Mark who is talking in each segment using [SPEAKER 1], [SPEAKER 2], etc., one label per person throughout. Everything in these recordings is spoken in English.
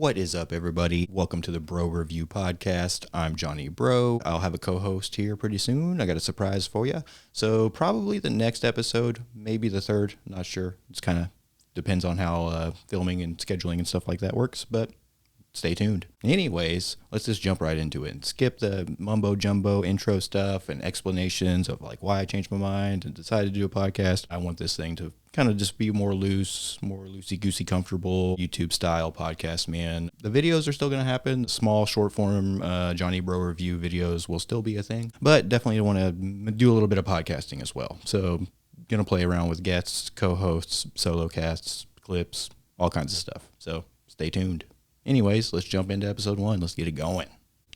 [SPEAKER 1] What is up, everybody? Welcome to the Breaux Review Podcast. I'm Johnny Breaux. I'll have a co-host here pretty soon. I got a surprise for you. So probably the next episode, maybe the third, not sure. It's kind of depends on how filming and scheduling and stuff like that works, but stay tuned. Anyways, let's just jump right into it and skip the mumbo jumbo intro stuff and explanations of like why I changed my mind and decided to do a podcast. I want this thing to kind of just be more loosey-goosey comfortable, YouTube style podcast, man. The videos are still going to happen. Small short form Johnny Breaux review videos will still be a thing, but definitely want to do a little bit of podcasting as well. So going to play around with guests, co-hosts, solo casts, clips, all kinds of stuff. So stay tuned. Anyways, let's jump into episode 1. Let's get it going.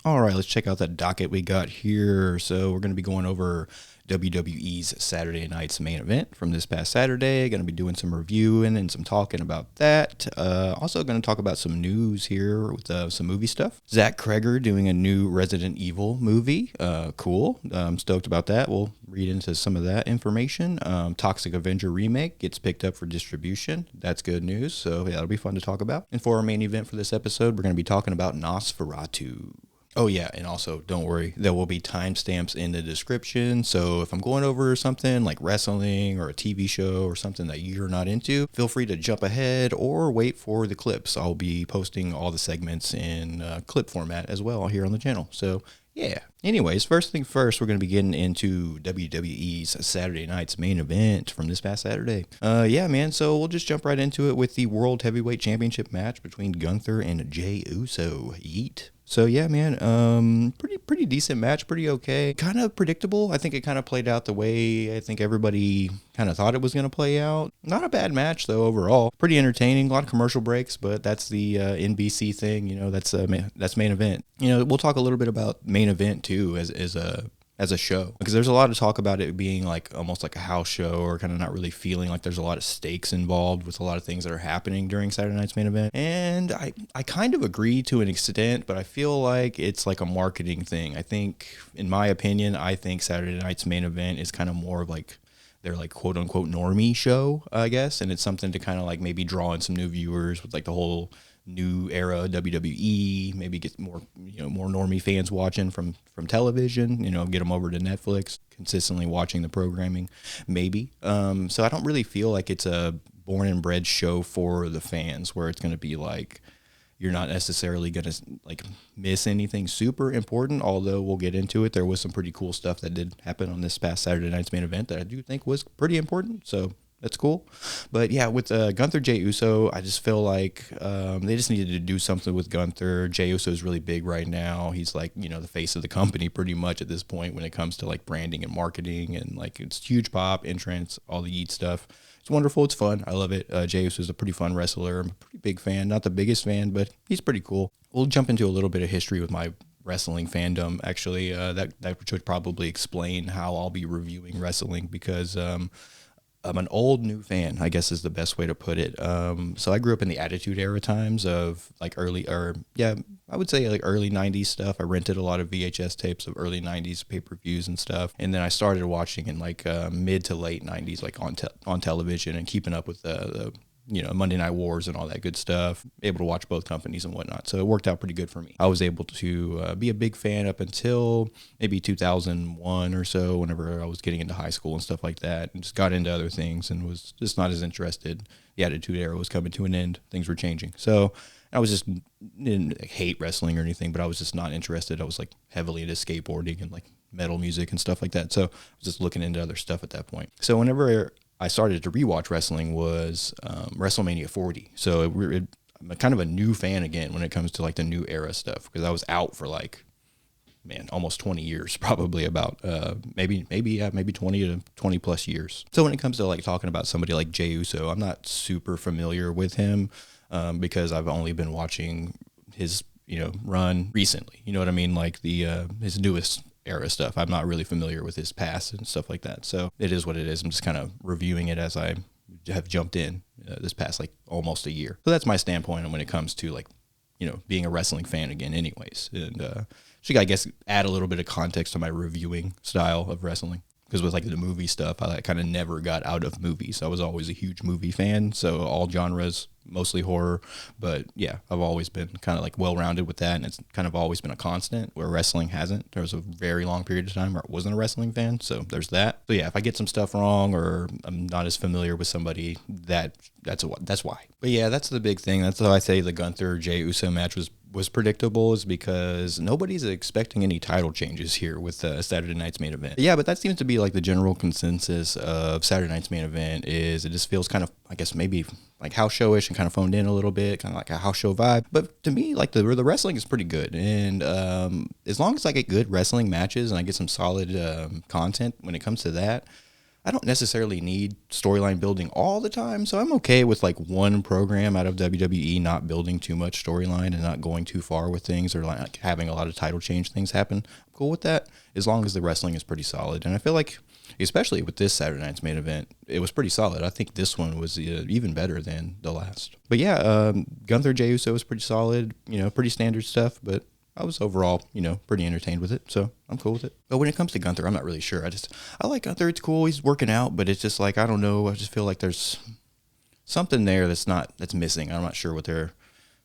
[SPEAKER 1] All right, let's check out that docket we got here. So we're going to be going over WWE's Saturday night's main event from this past Saturday. Going to be doing some reviewing and some talking about that. Also going to talk about some news here with some movie stuff. Zach Kreger doing a new Resident Evil movie. Cool. I'm stoked about that. We'll read into some of that information. Toxic Avenger remake gets picked up for distribution. That's good news. So yeah, that'll be fun to talk about. And for our main event for this episode, we're going to be talking about Nosferatu. Oh, yeah, and also, don't worry, there will be timestamps in the description, so if I'm going over something like wrestling or a TV show or something that you're not into, feel free to jump ahead or wait for the clips. I'll be posting all the segments in clip format as well here on the channel, so yeah. Anyways, first thing first, we're going to be getting into WWE's Saturday night's main event from this past Saturday. Yeah, man, so we'll just jump right into it with the World Heavyweight Championship match between Gunther and Jey Uso. Yeet. So yeah, man, pretty decent match, pretty okay. Kind of predictable. I think it kind of played out the way I think everybody kind of thought it was going to play out. Not a bad match though overall. Pretty entertaining. A lot of commercial breaks, but that's the NBC thing. You know, that's main event. You know, we'll talk a little bit about main event too as a show, because there's a lot of talk about it being like almost like a house show, or kind of not really feeling like there's a lot of stakes involved with a lot of things that are happening during Saturday night's main event. And I kind of agree to an extent, but I feel like it's like a marketing thing. I think, in my opinion, I think Saturday night's main event is kind of more of like their like quote unquote normie show, I guess. And it's something to kind of like maybe draw in some new viewers with like the whole new era WWE, maybe get more normie fans watching from television, get them over to Netflix, consistently watching the programming, maybe. So I don't really feel like it's a born and bred show for the fans, where it's going to be like, you're not necessarily going to like miss anything super important, although we'll get into it. There was some pretty cool stuff that did happen on this past Saturday night's main event that I do think was pretty important. So that's cool. But yeah, with Gunther, Jey Uso, I just feel like they just needed to do something with Gunther. Jey Uso is really big right now. He's like, the face of the company pretty much at this point when it comes to like branding and marketing, and like it's huge pop, entrance, all the Yeet stuff. It's wonderful. It's fun. I love it. Jey Uso is a pretty fun wrestler. I'm a pretty big fan. Not the biggest fan, but he's pretty cool. We'll jump into a little bit of history with my wrestling fandom. Actually, that should probably explain how I'll be reviewing wrestling, because I'm an old new fan, I guess is the best way to put it. So I grew up in the Attitude Era times of like I would say like early 90s stuff. I rented a lot of VHS tapes of early 90s pay-per-views and stuff. And then I started watching in like mid to late 90s, like on television, and keeping up with the Monday Night Wars and all that good stuff, able to watch both companies and whatnot. So it worked out pretty good for me. I was able to be a big fan up until maybe 2001 or so, whenever I was getting into high school and stuff like that, and just got into other things and was just not as interested. The Attitude Era was coming to an end. Things were changing. So I was just, didn't hate wrestling or anything, but I was just not interested. I was like heavily into skateboarding and like metal music and stuff like that. So I was just looking into other stuff at that point. So whenever I started to rewatch wrestling was WrestleMania 40. So I'm kind of a new fan again when it comes to like the new era stuff, because I was out for like, almost 20 years, probably about maybe 20 to 20 plus years. So when it comes to like talking about somebody like Jey Uso, I'm not super familiar with him because I've only been watching his run recently. You know what I mean? Like his newest era stuff. I'm not really familiar with his past and stuff like that. So it is what it is. I'm just kind of reviewing it as I have jumped in this past like almost a year. So that's my standpoint when it comes to like, being a wrestling fan again anyways. And should I guess add a little bit of context to my reviewing style of wrestling. because with like the movie stuff, I kind of never got out of movies. I was always a huge movie fan, so all genres, mostly horror. But yeah, I've always been kind of like well-rounded with that, and it's kind of always been a constant where wrestling hasn't. There was a very long period of time where I wasn't a wrestling fan, so there's that. So yeah, if I get some stuff wrong or I'm not as familiar with somebody, that's why. But yeah, that's the big thing. That's how I say the Gunther Jey Uso match was predictable, is because nobody's expecting any title changes here with Saturday night's main event. Yeah, but that seems to be like the general consensus of Saturday night's main event. Is it just feels kind of, I guess, maybe like house showish and kind of phoned in a little bit, kind of like a house show vibe. But to me, like the wrestling is pretty good, and as long as I get good wrestling matches and I get some solid content when it comes to that, I don't necessarily need storyline building all the time, so I'm okay with like one program out of WWE not building too much storyline and not going too far with things, or like having a lot of title change things happen. I'm cool with that as long as the wrestling is pretty solid. And I feel like, especially with this Saturday night's main event, it was pretty solid. I think this one was even better than the last. But yeah, Gunther Jey Uso was pretty solid, pretty standard stuff, but I was overall, pretty entertained with it, so I'm cool with it. But when it comes to Gunther, I'm not really sure. I like Gunther. It's cool. He's working out, but it's just like, I don't know. I just feel like there's something there that's missing. I'm not sure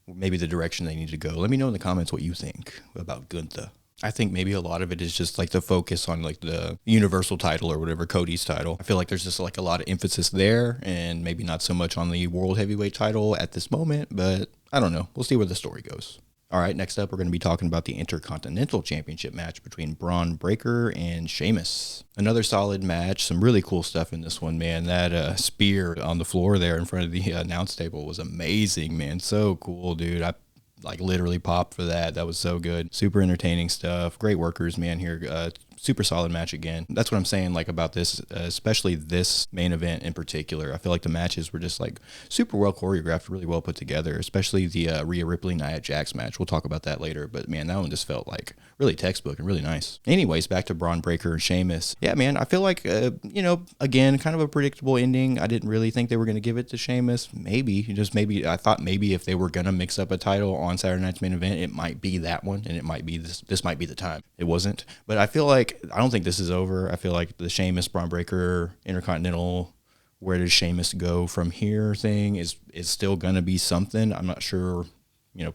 [SPEAKER 1] maybe the direction they need to go. Let me know in the comments what you think about Gunther. I think maybe a lot of it is just like the focus on like the Universal title or whatever, Cody's title. I feel like there's just like a lot of emphasis there, and maybe not so much on the World Heavyweight title at this moment, but I don't know. We'll see where the story goes. All right, next up, we're going to be talking about the Intercontinental Championship match between Braun Breaker and Sheamus. Another solid match. Some really cool stuff in this one, man. That spear on the floor there in front of the announce table was amazing, man. So cool, dude. I like literally popped for that. That was so good. Super entertaining stuff. Great workers, man, here. Super solid match again. That's what I'm saying, like, about this, especially this main event in particular. I feel like the matches were just like super well choreographed, really well put together, especially the Rhea Ripley Nia Jax match. We'll talk about that later, but man, that one just felt like really textbook and really nice. Anyways, back to Braun Breaker and Sheamus. Yeah, man, I feel like, again, kind of a predictable ending. I didn't really think they were going to give it to Sheamus. I thought maybe if they were going to mix up a title on Saturday night's main event, it might be that one, and it might be this might be the time. It wasn't, but I feel like, I don't think this is over. I feel like the Sheamus Braun Breaker Intercontinental, where does Sheamus go from here thing is still going to be something. I'm not sure,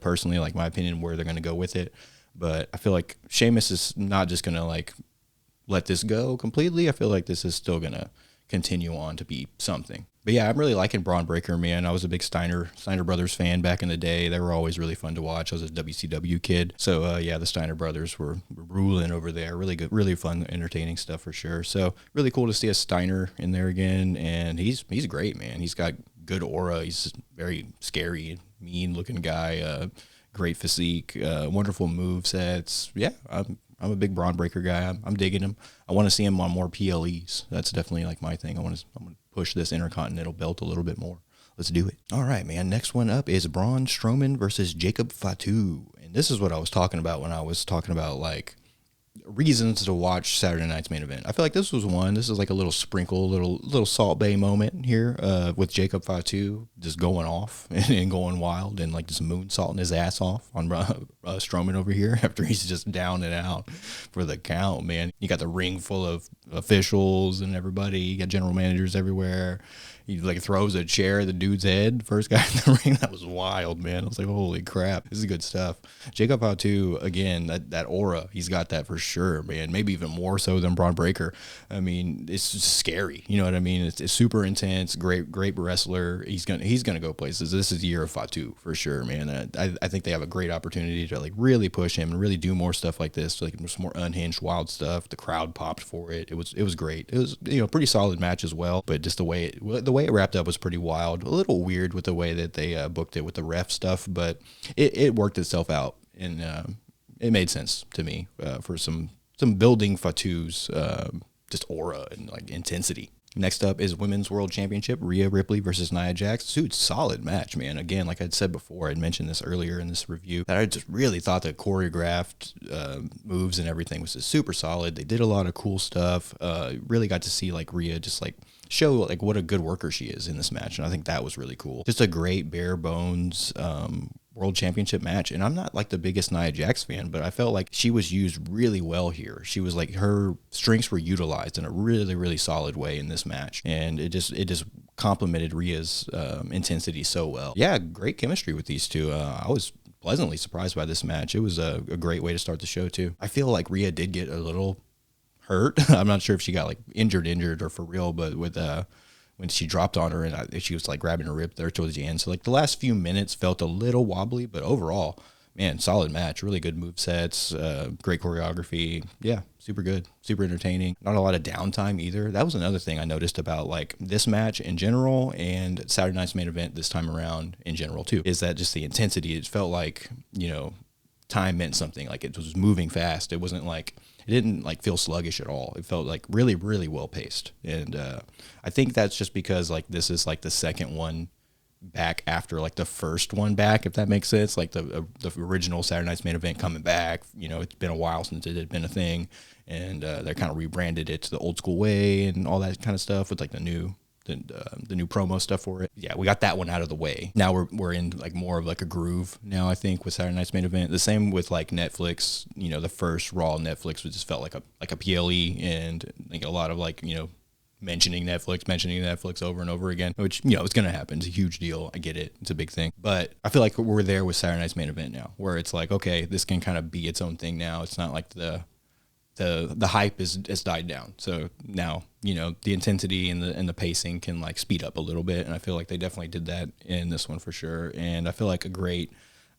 [SPEAKER 1] personally, like my opinion, where they're going to go with it. But I feel like Sheamus is not just going to like let this go completely. I feel like this is still going to continue on to be something. But yeah, I'm really liking Braun Breaker, man. I was a big Steiner Brothers fan back in the day. They were always really fun to watch. I was a WCW kid. So yeah, the Steiner Brothers were ruling over there. Really good, really fun, entertaining stuff for sure. So really cool to see a Steiner in there again. And he's great, man. He's got good aura. He's very scary, mean looking guy. Great physique, wonderful move sets. Yeah, I'm a big Braun Breaker guy. I'm digging him. I want to see him on more PLEs. That's definitely like my thing. I'm gonna push this Intercontinental belt a little bit more. Let's do it. All right, man. Next one up is Braun Strowman versus Jacob Fatu. And this is what I was talking about when I was talking about like reasons to watch Saturday night's main event. I feel like this was one. This is like a little sprinkle, little Salt Bay moment here with Jacob Fatu just going off and going wild and like just moonsaulting his ass off on Strowman over here after he's just down and out for the count, man. You got the ring full of officials and everybody. You got general managers everywhere. He like throws a chair at the dude's head. First guy in the ring. That was wild, man. I was like, holy crap. This is good stuff. Jacob Fatu, again, that aura, he's got that for sure, man. Maybe even more so than Braun Breaker. I mean, it's just scary. You know what I mean? It's super intense. Great wrestler. He's gonna go places. This is the year of Fatu for sure, man. I think they have a great opportunity to like really push him and really do more stuff like this. Like some more unhinged, wild stuff. The crowd popped for it. It was great. It was pretty solid match as well. But just the way it wrapped up was pretty wild. A little weird with the way that they booked it with the ref stuff, but it worked itself out, and it made sense to me for some building Fatu's just aura and like intensity. Next up is Women's World Championship, Rhea Ripley versus Nia Jax. Dude, solid match, man. Again, like I'd said before, I'd mentioned this earlier in this review, that I just really thought the choreographed moves and everything was just super solid. They did a lot of cool stuff. Really got to see like Rhea just like show like what a good worker she is in this match, and I think that was really cool. Just a great bare bones world championship match. And I'm not like the biggest Nia Jax fan, but I felt like she was used really well here. She was like, her strengths were utilized in a really, really solid way in this match. And it just complemented Rhea's intensity so well. Yeah, great chemistry with these two. I was pleasantly surprised by this match. It was a great way to start the show too. I feel like Rhea did get a little hurt. I'm not sure if she got like injured or for real, but with when she dropped on her and she was like grabbing her rib there towards the end. So like the last few minutes felt a little wobbly, but overall, man, solid match. Really good movesets, great choreography. Yeah, super good, super entertaining. Not a lot of downtime either. That was another thing I noticed about like this match in general and Saturday Night's Main Event this time around in general too, is that just the intensity. It felt like, you know, time meant something. Like it was moving fast. It wasn't like, it didn't like feel sluggish at all. It felt like really, really well paced. And I think that's just because like this is like the second one back after like the first one back, if that makes sense. Like the original Saturday Night's Main Event coming back. You know, it's been a while since it had been a thing, and they kind of rebranded it to the old school way and all that kind of stuff with like the new promo stuff for it. Yeah, we got that one out of the way. Now we're in like more of like a groove now, I think, with Saturday Night's Main Event. The same with like Netflix. You know, the first Raw Netflix just felt like a PLE, and like a lot of like, you know, mentioning Netflix over and over again, which, you know, it's gonna happen. It's a huge deal. I get it. It's a big thing. But I feel like we're there with Saturday Night's Main Event now, where it's like, okay, this can kind of be its own thing now. It's not like the hype has died down. So now, you know, the intensity and the pacing can like speed up a little bit. And I feel like they definitely did that in this one for sure. And I feel like a great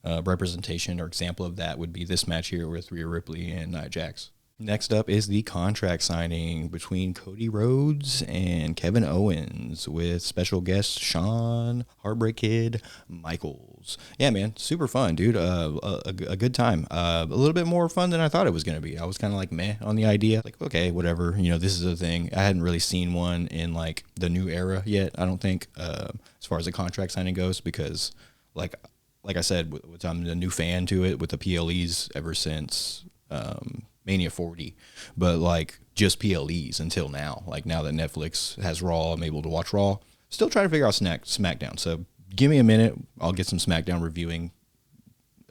[SPEAKER 1] representation or example of that would be this match here with Rhea Ripley and Nia Jax. Next up is the contract signing between Cody Rhodes and Kevin Owens with special guest Shawn Heartbreak Kid Michaels. Yeah, man, super fun, dude. A good time. A little bit more fun than I thought it was going to be. I was kind of like meh on the idea. Like, okay, whatever. You know, this is a thing. I hadn't really seen one in like the new era yet, I don't think, as far as the contract signing goes, because like I said, I'm a new fan to it with the PLEs ever since Mania 40, but like just PLEs until now. Like now that Netflix has Raw, I'm able to watch Raw. Still trying to figure out SmackDown. So give me a minute. I'll get some SmackDown reviewing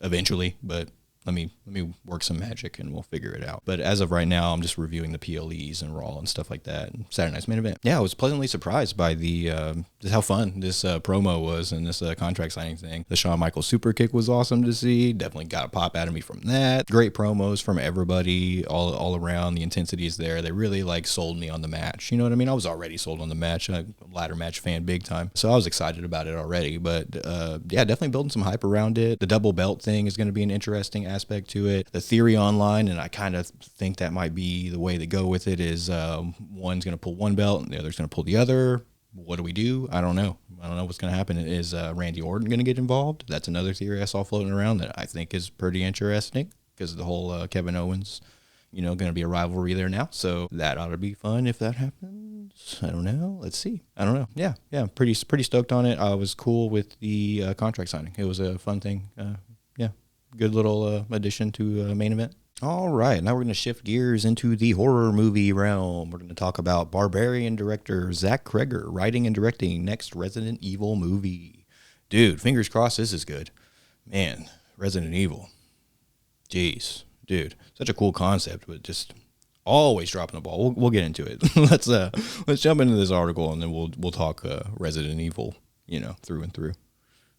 [SPEAKER 1] eventually, but let me work some magic and we'll figure it out. But as of right now, I'm just reviewing the PLEs and Raw and stuff like that. And Saturday Night's Main Event. Yeah, I was pleasantly surprised by just how fun this promo was and this contract signing thing. The Shawn Michaels super kick was awesome to see. Definitely got a pop out of me from that. Great promos from everybody all around. The intensity is there. They really like sold me on the match. You know what I mean? I was already sold on the match. I'm a ladder match fan big time. So I was excited about it already. But yeah, definitely building some hype around it. The double belt thing is going to be an interesting aspect to it. The theory online, and I kind of think that might be the way to go with it, is one's going to pull one belt and the other's going to pull the other. What do we do? I don't know. I don't know what's going to happen. Is Randy Orton going to get involved? That's another theory I saw floating around that I think is pretty interesting, because the whole Kevin Owens, you know, going to be a rivalry there now. So that ought to be fun if that happens. I don't know. Let's see. I don't know. Yeah. Pretty stoked on it. I was cool with the contract signing. It was a fun thing. Yeah. Good little addition to Main Event. All right, now we're going to shift gears into the horror movie realm. We're going to talk about Barbarian director Zach Kreger writing and directing next Resident Evil movie. Dude, fingers crossed this is good. Man, Resident Evil. Jeez, dude, such a cool concept, but just always dropping the ball. We'll get into it. Let's jump into this article, and then we'll talk Resident Evil, you know, through and through.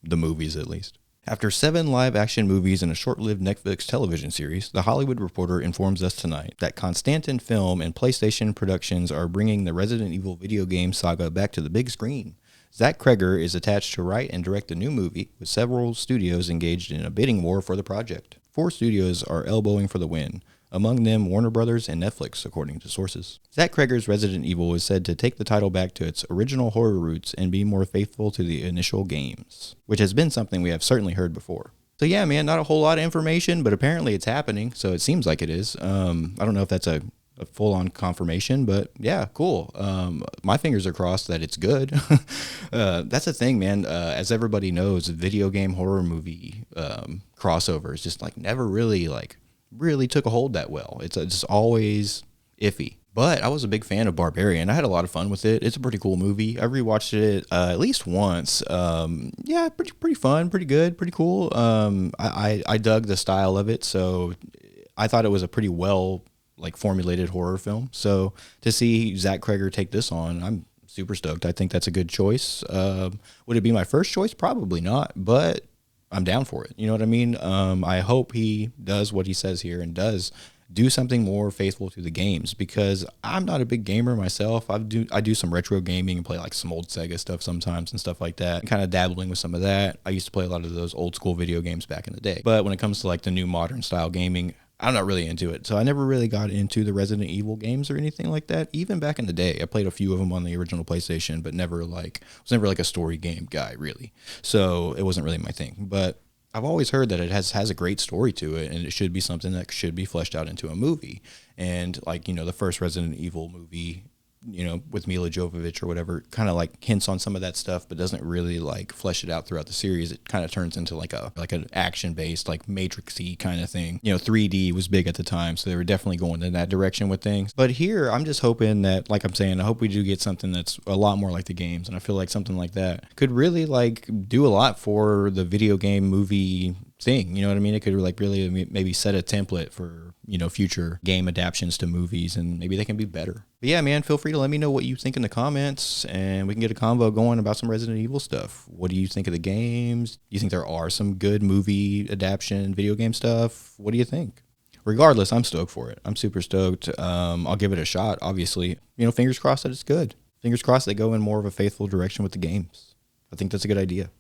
[SPEAKER 1] The movies, at least. After 7 live-action movies and a short-lived Netflix television series, The Hollywood Reporter informs us tonight that Constantin Film and PlayStation Productions are bringing the Resident Evil video game saga back to the big screen. Zach Kreger is attached to write and direct the new movie, with several studios engaged in a bidding war for the project. 4 studios are elbowing for the win, among them Warner Brothers and Netflix, according to sources. Zach Kreger's Resident Evil is said to take the title back to its original horror roots and be more faithful to the initial games, which has been something we have certainly heard before. So yeah, man, not a whole lot of information, but apparently it's happening, so it seems like it is. I don't know if that's a full-on confirmation, but yeah, cool. My fingers are crossed that it's good. That's the thing, man. As everybody knows, video game horror movie crossovers just like never really took a hold that well. It's just always iffy, But I was a big fan of Barbarian. I had a lot of fun with it. It's a pretty cool movie. I rewatched it at least once. Yeah, pretty fun, pretty good, pretty cool. I dug the style of it, so I thought it was a pretty well like formulated horror film. So to see Zach Kreger take this on, I'm super stoked. I think that's a good choice. Would it be my first choice? Probably not, but I'm down for it. You know what I mean? I hope he does what he says here and does do something more faithful to the games, because I'm not a big gamer myself. I do some retro gaming and play like some old Sega stuff sometimes and stuff like that. Kind of dabbling with some of that. I used to play a lot of those old school video games back in the day. But when it comes to like the new modern style gaming, I'm not really into it. So I never really got into the Resident Evil games or anything like that. Even back in the day, I played a few of them on the original PlayStation, but was never like a story game guy really. So it wasn't really my thing. But I've always heard that it has a great story to it, and it should be something that should be fleshed out into a movie. And like, the first Resident Evil movie, with Mila Jovovich or whatever, kind of like hints on some of that stuff, but doesn't really like flesh it out throughout the series. It kind of turns into like an action based, like Matrix-y kind of thing. 3D was big at the time, so they were definitely going in that direction with things. But here, I'm just hoping that, like I'm saying, I hope we do get something that's a lot more like the games, and I feel like something like that could really like do a lot for the video game movie thing. You know what I mean? It could like really maybe set a template for future game adaptations to movies, and maybe they can be better. But yeah, man, feel free to let me know what you think in the comments, and we can get a convo going about some Resident Evil stuff. What do you think of the games? Do you think there are some good movie adaptation video game stuff? What do you think? Regardless, I'm stoked for it. I'm super stoked. I'll give it a shot, obviously. Fingers crossed that it's good. Fingers crossed they go in more of a faithful direction with the games. I think that's a good idea.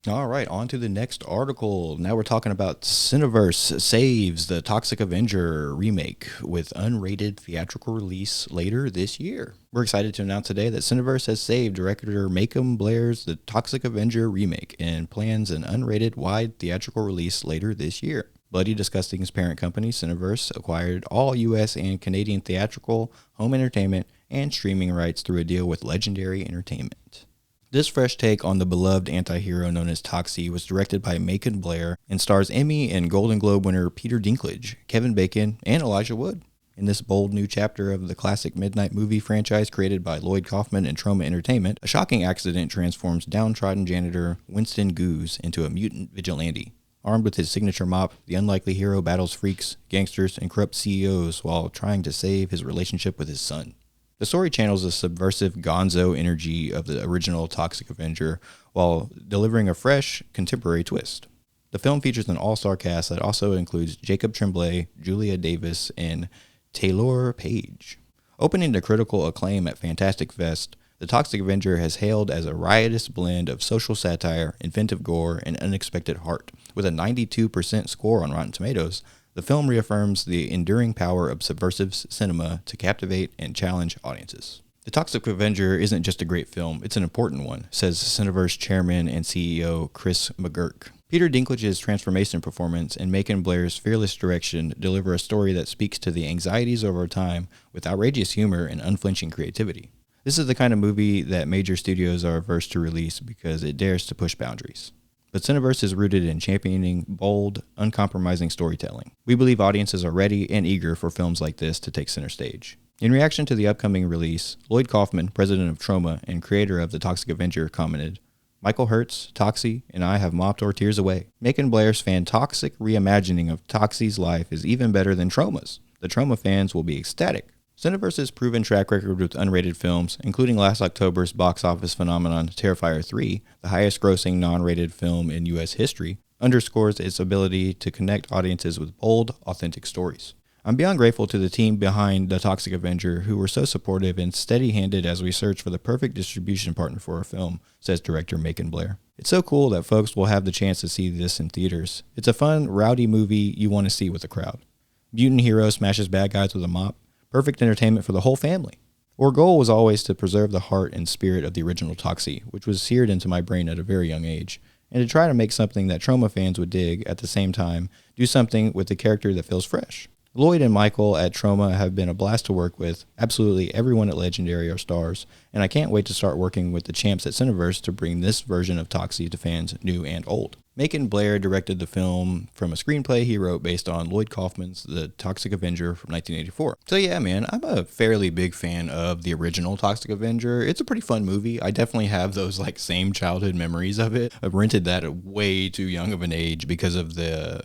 [SPEAKER 1] All right, on to the next article. Now we're talking about Cineverse saves the Toxic Avenger remake with unrated theatrical release later this year. We're excited to announce today that Cineverse has saved director Macon Blair's The Toxic Avenger remake and plans an unrated wide theatrical release later this year. Bloody Disgusting's parent company, Cineverse, acquired all U.S. and Canadian theatrical, home entertainment, and streaming rights through a deal with Legendary Entertainment. This fresh take on the beloved anti-hero known as Toxie was directed by Macon Blair and stars Emmy and Golden Globe winner Peter Dinklage, Kevin Bacon, and Elijah Wood. In this bold new chapter of the classic midnight movie franchise created by Lloyd Kaufman and Troma Entertainment, a shocking accident transforms downtrodden janitor Winston Goose into a mutant vigilante. Armed with his signature mop, the unlikely hero battles freaks, gangsters, and corrupt CEOs while trying to save his relationship with his son. The story channels the subversive gonzo energy of the original Toxic Avenger while delivering a fresh, contemporary twist. The film features an all-star cast that also includes Jacob Tremblay, Julia Davis, and Taylor Page. Opening to critical acclaim at Fantastic Fest, The Toxic Avenger has hailed as a riotous blend of social satire, inventive gore, and unexpected heart. With a 92% score on Rotten Tomatoes, the film reaffirms the enduring power of subversive cinema to captivate and challenge audiences. The Toxic Avenger isn't just a great film, it's an important one, says Cineverse chairman and CEO Chris McGurk. Peter Dinklage's transformation performance and Macon Blair's fearless direction deliver a story that speaks to the anxieties of our time with outrageous humor and unflinching creativity. This is the kind of movie that major studios are averse to release because it dares to push boundaries. But Cineverse is rooted in championing bold, uncompromising storytelling. We believe audiences are ready and eager for films like this to take center stage. In reaction to the upcoming release, Lloyd Kaufman, president of Troma and creator of The Toxic Avenger, commented, "Michael Hertz, Toxie, and I have mopped our tears away. Macon Blair's fantastic reimagining of Toxie's life is even better than Troma's. The Troma fans will be ecstatic." Cineverse's proven track record with unrated films, including last October's box office phenomenon Terrifier 3, the highest-grossing non-rated film in U.S. history, underscores its ability to connect audiences with bold, authentic stories. I'm beyond grateful to the team behind The Toxic Avenger, who were so supportive and steady-handed as we search for the perfect distribution partner for our film, says director Macon Blair. It's so cool that folks will have the chance to see this in theaters. It's a fun, rowdy movie you want to see with a crowd. Mutant hero smashes bad guys with a mop. Perfect entertainment for the whole family. Our goal was always to preserve the heart and spirit of the original Toxie, which was seared into my brain at a very young age, and to try to make something that Troma fans would dig at the same time, do something with the character that feels fresh. Lloyd and Michael at Troma have been a blast to work with. Absolutely everyone at Legendary are stars, and I can't wait to start working with the champs at Cineverse to bring this version of Toxie to fans new and old. Macon Blair directed the film from a screenplay he wrote based on Lloyd Kaufman's The Toxic Avenger from 1984. So yeah, man, I'm a fairly big fan of the original Toxic Avenger. It's a pretty fun movie. I definitely have those like same childhood memories of it. I rented that at way too young of an age because of the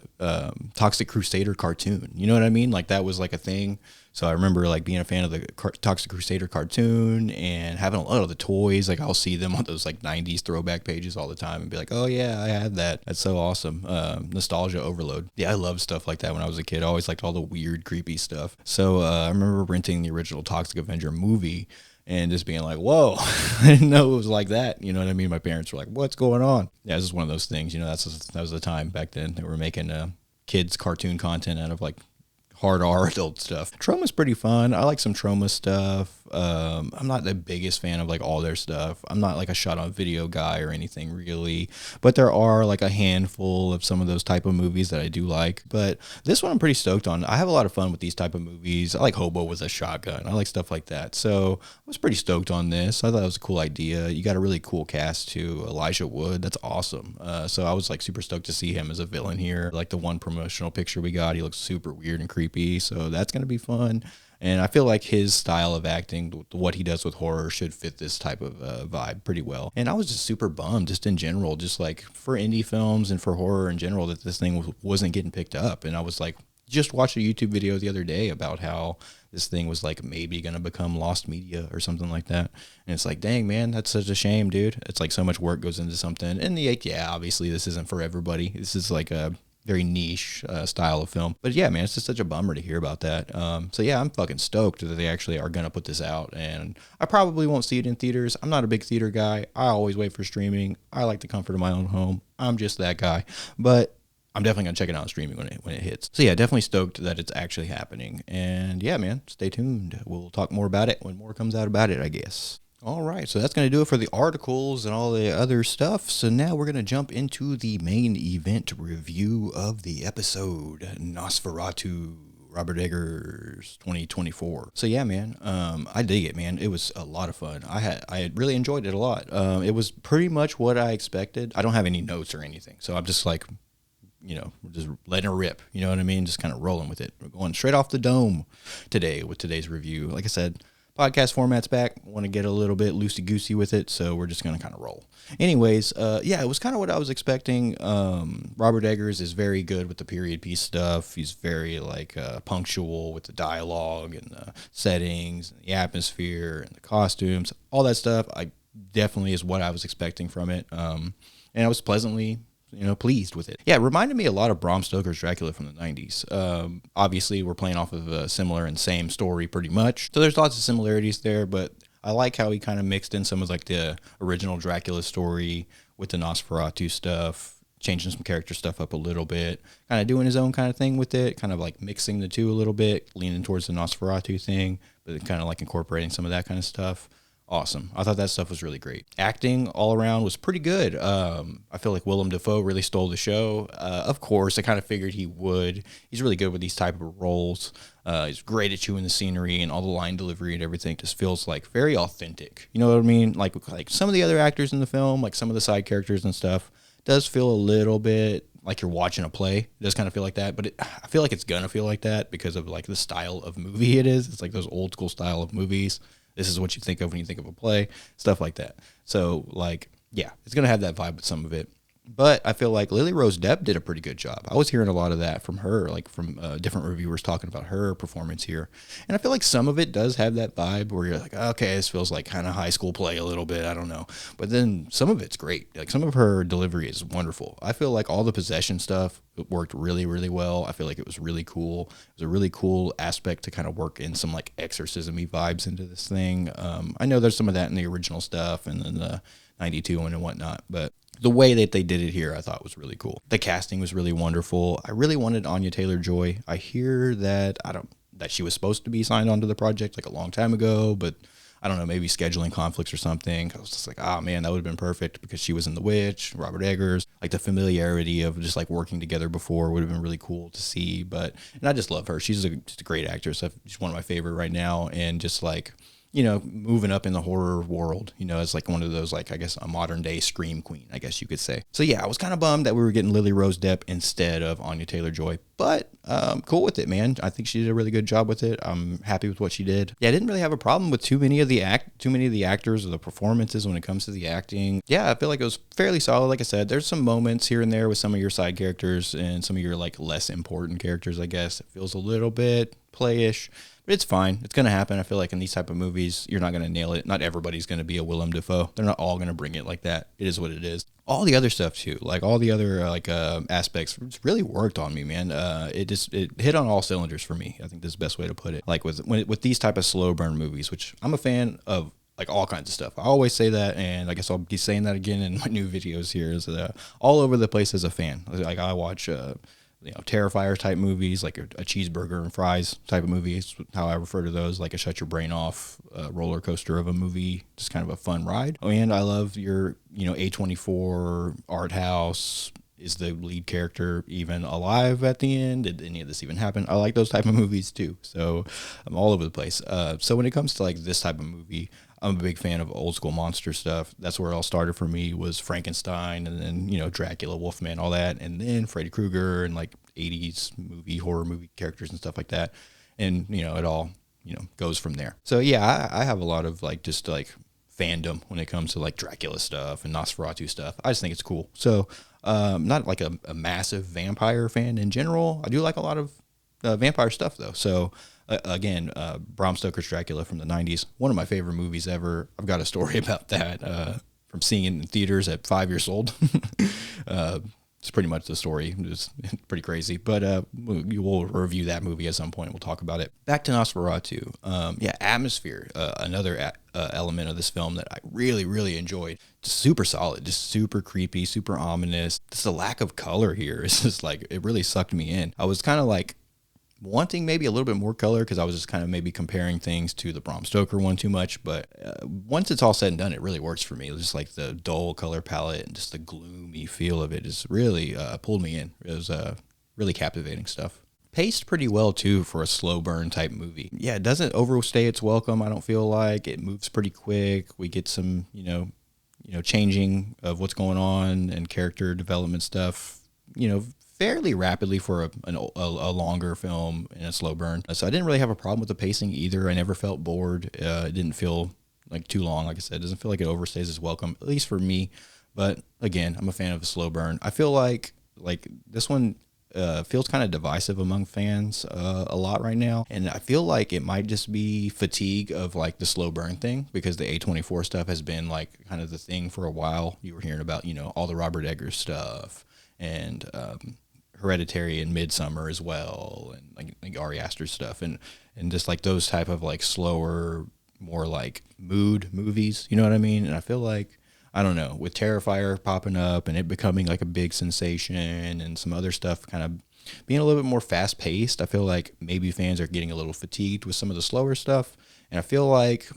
[SPEAKER 1] Toxic Crusader cartoon. You know what I mean? Like that was like a thing. So I remember like being a fan of the Toxic Crusader cartoon and having a lot of the toys. Like I'll see them on those like 90s throwback pages all the time and be like, oh yeah, I have that. That's so awesome. Nostalgia overload. Yeah, I loved stuff like that when I was a kid. I always liked all the weird, creepy stuff. So I remember renting the original Toxic Avenger movie and just being like, whoa, I didn't know it was like that. You know what I mean? My parents were like, what's going on? Yeah, this is one of those things. You know, that was the time back then. They were making kids cartoon content out of like hard R adult stuff. Troma's pretty fun. I like some Troma stuff. I'm not the biggest fan of like all their stuff. I'm not like a shot on video guy or anything really, but there are like a handful of some of those type of movies that I do like. But this one I'm pretty stoked on. I have a lot of fun with these type of movies. I like Hobo with a Shotgun. I like stuff like that. So I was pretty stoked on this. I thought it was a cool idea. You got a really cool cast too. Elijah Wood. That's awesome. So I was like super stoked to see him as a villain here. Like the one promotional picture we got, he looks super weird and creepy. So that's going to be fun. And I feel like his style of acting, what he does with horror, should fit this type of vibe pretty well. And I was just super bummed, just in general, just like for indie films and for horror in general, that this thing wasn't getting picked up. And I was like, just watched a YouTube video the other day about how this thing was like maybe going to become lost media or something like that. And it's like, dang, man, that's such a shame, dude. It's like so much work goes into something. And yeah, obviously this isn't for everybody. This is like a very niche style of film. But yeah, man, it's just such a bummer to hear about that. So yeah, I'm fucking stoked that they actually are going to put this out. And I probably won't see it in theaters. I'm not a big theater guy. I always wait for streaming. I like the comfort of my own home. I'm just that guy. But I'm definitely going to check it out on streaming when it hits. So yeah, definitely stoked that it's actually happening. And yeah, man, stay tuned. We'll talk more about it when more comes out about it, I guess. All right, so that's going to do it for the articles and all the other stuff. So now we're going to jump into the main event review of the episode, Nosferatu, Robert Eggers 2024. So yeah, man, I dig it, man. It was a lot of fun. I really enjoyed it a lot. It was pretty much what I expected. I don't have any notes or anything, so I'm just like, you know, we're just letting it rip. You know what I mean? Just kind of rolling with it. We're going straight off the dome today with today's review. Like I said, podcast format's back. Want to get a little bit loosey-goosey with it, so we're just going to kind of roll. Anyways, yeah, it was kind of what I was expecting. Robert Eggers is very good with the period piece stuff. He's very, like, punctual with the dialogue and the settings and the atmosphere and the costumes. All that stuff, I definitely is what I was expecting from it. And I was pleasantly, you know, pleased with it. Yeah, it reminded me a lot of Bram Stoker's Dracula from the 90s. Obviously, we're playing off of a similar and same story pretty much. So there's lots of similarities there, but I like how he kind of mixed in some of like the original Dracula story with the Nosferatu stuff, changing some character stuff up a little bit, kind of doing his own kind of thing with it, kind of like mixing the two a little bit, leaning towards the Nosferatu thing, but then kind of like incorporating some of that kind of stuff. Awesome. I thought that stuff was really great. Acting all around was pretty good. I feel like Willem Dafoe really stole the show. Of course, I kind of figured he would. He's really good with these type of roles. He's great at chewing the scenery, and all the line delivery and everything just feels like very authentic. You know what I mean? Like some of the other actors in the film, like some of the side characters and stuff, does feel a little bit like you're watching a play. It does kind of feel like that, but I feel like it's gonna feel like that because of like the style of movie it is. It's like those old school style of movies. This is what you think of when you think of a play, stuff like that. So, like, yeah, it's going to have that vibe with some of it. But I feel like Lily Rose Depp did a pretty good job. I was hearing a lot of that from her, like from different reviewers talking about her performance here. And I feel like some of it does have that vibe where you're like, okay, this feels like kind of high school play a little bit. I don't know. But then some of it's great. Like some of her delivery is wonderful. I feel like all the possession stuff worked really, really well. I feel like it was really cool. It was a really cool aspect to kind of work in some like exorcism-y vibes into this thing. I know there's some of that in the original stuff and then the 92 and whatnot, but the way that they did it here, I thought was really cool. The casting was really wonderful. I really wanted Anya Taylor-Joy. I hear that that she was supposed to be signed onto the project like a long time ago, but I don't know, maybe scheduling conflicts or something. I was just like, man, that would have been perfect because she was in The Witch, Robert Eggers. Like the familiarity of just like working together before would have been really cool to see. And I just love her. She's just a great actress. She's one of my favorite right now. And just like, moving up in the horror world, as like one of those, like, I guess a modern day scream queen, I guess you could say. So yeah, I was kind of bummed that we were getting Lily Rose Depp instead of Anya Taylor-Joy, but cool with it, man. I think she did a really good job with it. I'm happy with what she did. Yeah, I didn't really have a problem with too many of the actors or the performances when it comes to the acting. Yeah, I feel like it was fairly solid. Like I said, there's some moments here and there with some of your side characters and some of your like less important characters, I guess. It feels a little bit playish. But it's fine. It's going to happen. I feel like in these type of movies, you're not going to nail it. Not everybody's going to be a Willem Dafoe. They're not all going to bring it like that. It is what it is. All the other stuff too, like all the other aspects, really worked on me, man. It hit on all cylinders for me. I think that's the best way to put it. Like with these type of slow burn movies, which I'm a fan of, like all kinds of stuff. I always say that, and I guess I'll be saying that again in my new videos here. Is all over the place as a fan. Like I watch. Terrifier type movies, like a cheeseburger and fries type of movies, how I refer to those, like a shut your brain off roller coaster of a movie, just kind of a fun ride. And I love your, A24 art house. Is the lead character even alive at the end? Did any of this even happen? I like those type of movies too. So I'm all over the place. So when it comes to like this type of movie, I'm a big fan of old school monster stuff. That's where it all started for me, was Frankenstein, and then, Dracula, Wolfman, all that. And then Freddy Krueger and like 80s horror movie characters and stuff like that. And, it all, goes from there. So yeah, I have a lot of like, just like fandom when it comes to like Dracula stuff and Nosferatu stuff. I just think it's cool. So, not like a massive vampire fan in general. I do like a lot of vampire stuff though. So, again, Bram Stoker's Dracula from the 90s, one of my favorite movies ever. I've got a story about that from seeing it in theaters at 5 years old. It's pretty much the story. It's pretty crazy. But we'll review that movie at some point. We'll talk about it. Back to Nosferatu. Atmosphere, another element of this film that I really, really enjoyed. Just super solid, just super creepy, super ominous. Just the lack of color here is just like, it really sucked me in. I was kind of like, wanting maybe a little bit more color because I was just kind of maybe comparing things to the Bram Stoker one too much. But once it's all said and done, it really works for me. It was just like the dull color palette and just the gloomy feel of it just really pulled me in. It was really captivating stuff. Paced pretty well too for a slow burn type movie. Yeah, it doesn't overstay its welcome. I don't feel like it moves pretty quick. We get some, changing of what's going on and character development stuff, fairly rapidly for a longer film in a slow burn. So I didn't really have a problem with the pacing either. I never felt bored. It didn't feel like too long. Like I said, it doesn't feel like it overstays its welcome, at least for me. But again, I'm a fan of a slow burn. I feel like this one feels kind of divisive among fans a lot right now. And I feel like it might just be fatigue of like the slow burn thing, because the A24 stuff has been like kind of the thing for a while. You were hearing about, all the Robert Eggers stuff and Hereditary and Midsummer as well, and like Ari Aster stuff, and just like those type of like slower, more like mood movies, you know what I mean? And I feel like, I don't know, with Terrifier popping up and it becoming like a big sensation and some other stuff kind of being a little bit more fast paced, I feel like maybe fans are getting a little fatigued with some of the slower stuff. And I feel like,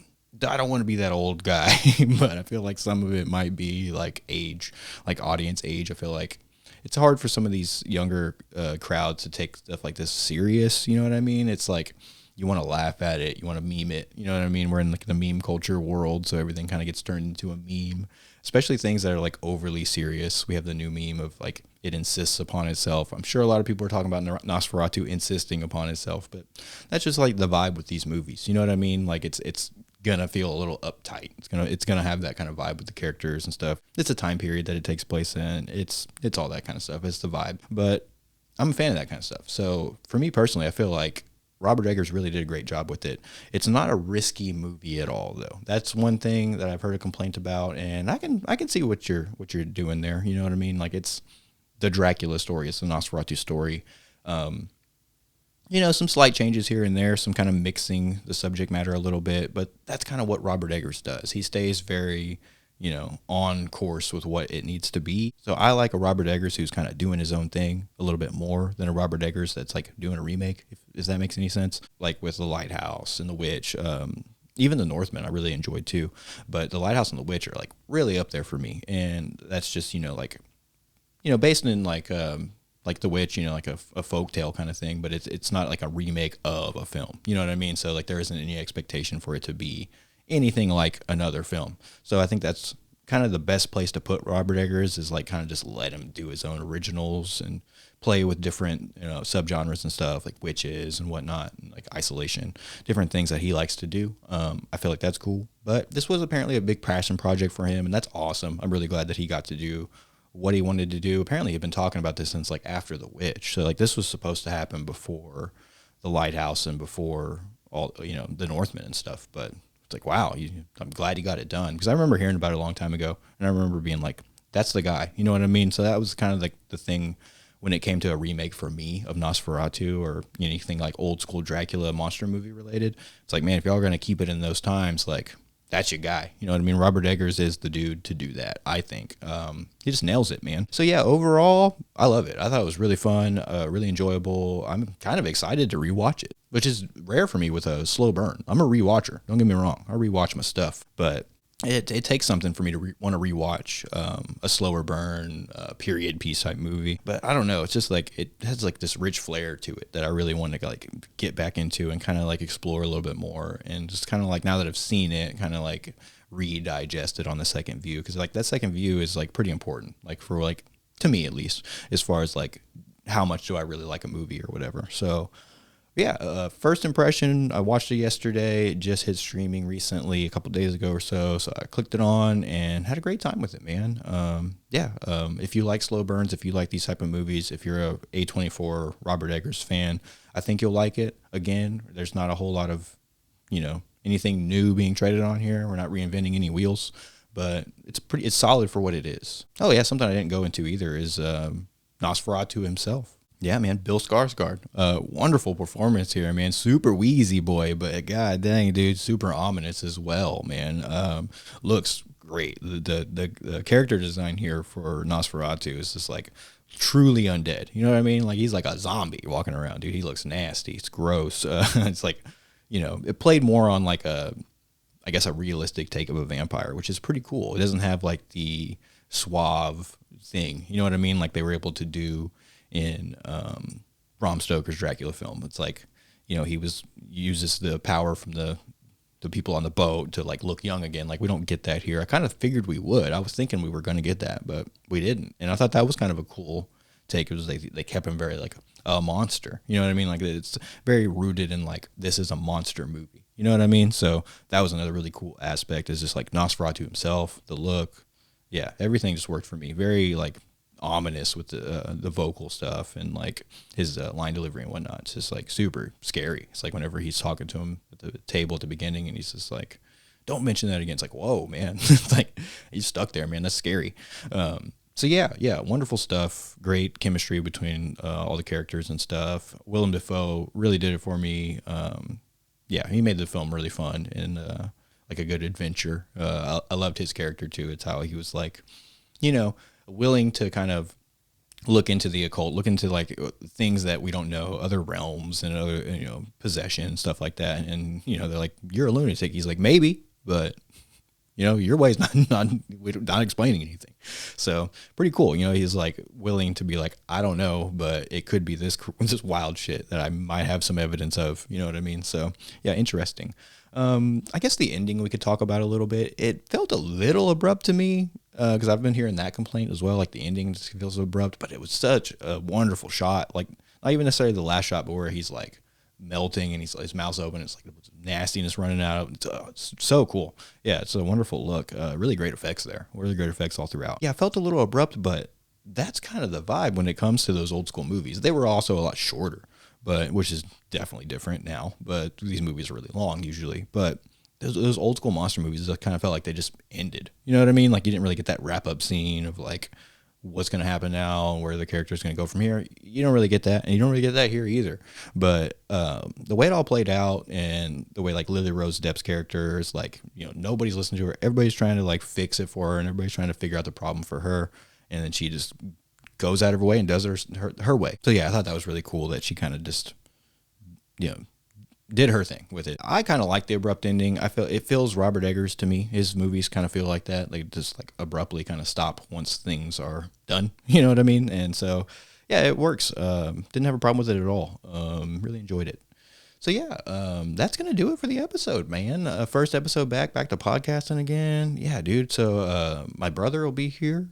[SPEAKER 1] I don't want to be that old guy, but I feel like some of it might be like age, like audience age. I feel like it's hard for some of these younger crowds to take stuff like this serious. You know what I mean? It's like you want to laugh at it. You want to meme it. You know what I mean? We're in like the meme culture world, so everything kind of gets turned into a meme, especially things that are like overly serious. We have the new meme of like, it insists upon itself. I'm sure a lot of people are talking about Nosferatu insisting upon itself, but that's just like the vibe with these movies. You know what I mean? Like it's gonna feel a little uptight. It's gonna have that kind of vibe with the characters and stuff. It's a time period that it takes place in. It's all that kind of stuff. It's the vibe. But I'm a fan of that kind of stuff. So for me personally, I feel like Robert Eggers really did a great job with it. It's not a risky movie at all, though. That's one thing that I've heard a complaint about, and I can see what you're doing there. You know what I mean? Like, it's the Dracula story. It's the Nosferatu story. Some slight changes here and there, some kind of mixing the subject matter a little bit, but that's kind of what Robert Eggers does. He stays very, on course with what it needs to be. So I like a Robert Eggers who's kind of doing his own thing a little bit more than a Robert Eggers that's like doing a remake, if that makes any sense. Like with The Lighthouse and The Witch, even The Northman I really enjoyed too, but The Lighthouse and The Witch are like really up there for me. And that's just, based in like, like The Witch, you know, like a folktale kind of thing, but it's not like a remake of a film. You know what I mean? So like there isn't any expectation for it to be anything like another film. So I think that's kind of the best place to put Robert Eggers, is like kind of just let him do his own originals and play with different, you know, subgenres and stuff like witches and whatnot, and like isolation, different things that he likes to do. I feel like that's cool. But this was apparently a big passion project for him, and that's awesome. I'm really glad that he got to do what he wanted to do. Apparently he'd been talking about this since like after The Witch. So like this was supposed to happen before The Lighthouse and before all, you know, The Northman and stuff. But it's like, wow, I'm glad he got it done, because I remember hearing about it a long time ago, and I remember being like, that's the guy, you know what I mean? So that was kind of like the thing when it came to a remake for me of Nosferatu, or anything like old school Dracula monster movie related. It's like, man, if y'all are going to keep it in those times, like, that's your guy. You know what I mean? Robert Eggers is the dude to do that, I think. He just nails it, man. So yeah, overall, I love it. I thought it was really fun, really enjoyable. I'm kind of excited to rewatch it, which is rare for me with a slow burn. I'm a rewatcher. Don't get me wrong. I rewatch my stuff, but it takes something for me to want to rewatch a slower burn, period piece type movie. But I don't know. It's just like it has like this rich flair to it that I really want to like get back into and kind of like explore a little bit more. And just kind of like, now that I've seen it, kind of like redigest it on the second view, because like that second view is like pretty important, like for like, to me at least, as far as like how much do I really like a movie or whatever. So yeah, first impression, I watched it yesterday. It just hit streaming recently, a couple days ago or so. So I clicked it on and had a great time with it, man. If you like slow burns, if you like these type of movies, if you're a A24 Robert Eggers fan, I think you'll like it. Again, there's not a whole lot of, you know, anything new being traded on here. We're not reinventing any wheels, but it's solid for what it is. Oh yeah, something I didn't go into either is Nosferatu himself. Yeah, man, Bill Skarsgård. Wonderful performance here, man. Super wheezy boy, but god dang, dude, super ominous as well, man. Looks great. The character design here for Nosferatu is just like truly undead. You know what I mean? Like he's like a zombie walking around, dude. He looks nasty. It's gross. It's like, you know, it played more on like a realistic take of a vampire, which is pretty cool. It doesn't have like the suave thing. You know what I mean? Like they were able to do in Bram Stoker's Dracula film. It's like, you know, he uses the power from the people on the boat to like look young again. Like we don't get that here. I kind of figured we would. I was thinking we were going to get that, but we didn't. And I thought that was kind of a cool take. It was they kept him very like a monster. You know what I mean? Like it's very rooted in like, this is a monster movie. You know what I mean? So that was another really cool aspect, is just like Nosferatu himself, the look. Yeah, everything just worked for me. Very like ominous with the vocal stuff and like his line delivery and whatnot. It's just like super scary. It's like whenever he's talking to him at the table at the beginning and he's just like, don't mention that again. It's like, whoa, man. It's like he's stuck there, man. That's scary. So yeah, wonderful stuff. Great chemistry between all the characters and stuff. Willem Dafoe really did it for me. Yeah, he made the film really fun and like a good adventure. I loved his character too. It's how he was like, you know, willing to kind of look into the occult, look into like things that we don't know, other realms and other, you know, possession, stuff like that. And, you know, they're like, you're a lunatic. He's like, maybe, but you know, your way's not explaining anything. So pretty cool. You know, he's like willing to be like, I don't know, but it could be this wild shit that I might have some evidence of, you know what I mean? So yeah, interesting. I guess the ending we could talk about a little bit. It felt a little abrupt to me, because I've been hearing that complaint as well. Like the ending just feels abrupt, but it was such a wonderful shot. Like not even necessarily the last shot, but where he's like melting and his mouth's open. It's like nastiness running out. It's so cool. Yeah, it's a wonderful look. Really great effects there. Really great effects all throughout. Yeah, it felt a little abrupt, but that's kind of the vibe when it comes to those old school movies. They were also a lot shorter, but which is definitely different now. But these movies are really long usually. But those old school monster movies, it kind of felt like they just ended. You know what I mean? Like you didn't really get that wrap up scene of like what's going to happen now and where the character is going to go from here. You don't really get that, and you don't really get that here either. But the way it all played out and the way like Lily Rose Depp's character is like, you know, nobody's listening to her. Everybody's trying to like fix it for her, and everybody's trying to figure out the problem for her. And then she just goes out of her way and does her way. So yeah, I thought that was really cool that she kind of just, you know, did her thing with it. I kind of like the abrupt ending. I feel it feels Robert Eggers to me. His movies kind of feel like that. Like just like abruptly kind of stop once things are done. You know what I mean? And so yeah, it works. Didn't have a problem with it at all. Really enjoyed it. So yeah, that's gonna do it for the episode, man. First episode back to podcasting again. Yeah, dude. So my brother will be here,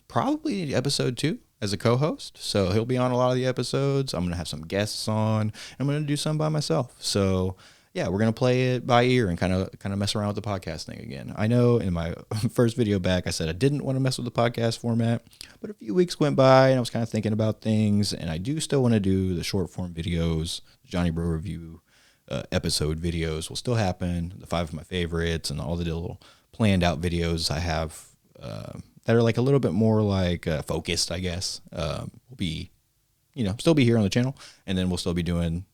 [SPEAKER 1] probably episode 2 as a co-host. So he'll be on a lot of the episodes. I'm gonna have some guests on. I'm gonna do some by myself. So yeah, we're gonna play it by ear and kind of mess around with the podcast thing again. I know in my first video back, I said I didn't want to mess with the podcast format, but a few weeks went by and I was kind of thinking about things, and I do still want to do the short form videos. Johnny Breaux review episode videos will still happen. The 5 of my favorites and all the little planned out videos I have that are like a little bit more like focused, I guess, will be, still be here on the channel, and then we'll still be doing,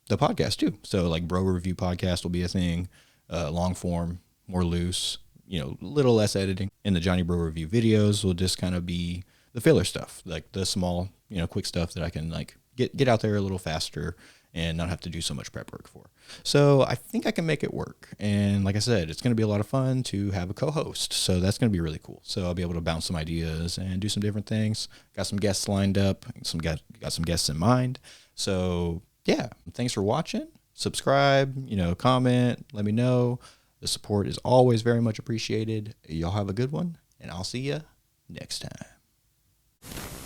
[SPEAKER 1] the podcast too. So like Breaux review podcast will be a thing, long form, more loose, little less editing. And the Johnny Breaux review videos will just kind of be the filler stuff, like the small, quick stuff that I can like get out there a little faster and not have to do so much prep work for. So I think I can make it work. And like I said, it's going to be a lot of fun to have a co-host. So that's going to be really cool. So I'll be able to bounce some ideas and do some different things. Got some guests lined up, got some guests in mind. So yeah, thanks for watching. Subscribe, comment, let me know. The support is always very much appreciated. Y'all have a good one, and I'll see you next time.